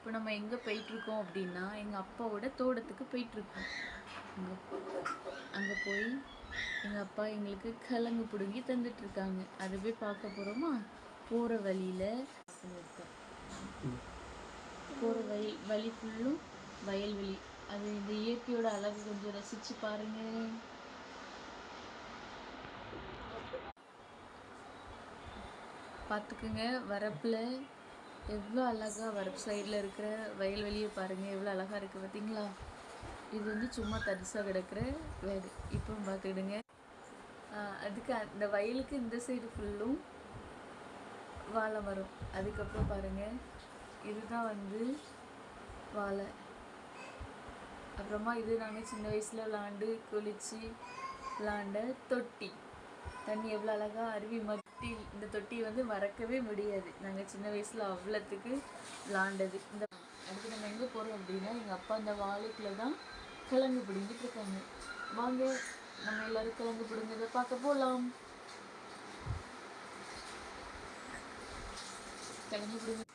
இப்போ நம்ம எங்கே போயிட்டுருக்கோம் அப்படின்னா எங்கள் அப்பாவோட தோட்டத்துக்கு போயிட்டுருக்கோம். அங்கே போய் எங்கள் அப்பா எங்களுக்கு கிழங்கு பிடுங்கி தந்துட்டுருக்காங்க. அதை போய் பார்க்க போகிறோமா? போகிற வழியில் போகிற வழி ஃபுல்லும் வயல்வெளி. அது இந்த இயற்கையோட அழகு கொஞ்சம் ரசித்து பாருங்கள். பார்த்துக்குங்க, வரப்பில் எவ்வளோ அழகாக வரப்பு சைடில் இருக்கிற வயல்வெளியை பாருங்கள், எவ்வளோ அழகாக இருக்குது பார்த்தீங்களா? இது வந்து சும்மா தரிசாக கிடக்கிற வேறு. இப்போ பார்த்துக்கிடுங்க, அதுக்கு அந்த வயலுக்கு இந்த சைடு ஃபுல்லும் வாழை மரம். அதுக்கப்புறம் பாருங்கள், இதுதான் வந்து வாழை. அப்புறமா இது நாங்கள் சின்ன வயசில் விளாண்டு குளித்து விளாண்ட தொட்டி. தண்ணி எவ்வளோ அழகாக அருவி மட்டி. இந்த தொட்டி வந்து மறக்கவே முடியாது. நாங்கள் சின்ன வயசில் அவ்வளோத்துக்கு விளாண்டது. இந்த அடுத்து நம்ம எங்கே போகிறோம் அப்படின்னா எங்கள் அப்பா அந்த வாழைக்குள்ளே தான் கிழங்கு பிடுங்கிட்டு இருக்காங்க. வாங்க நம்ம எல்லோரும் கிழங்கு பிடுங்கிறத பார்க்க போகலாம். கிழங்கு பிடுங்க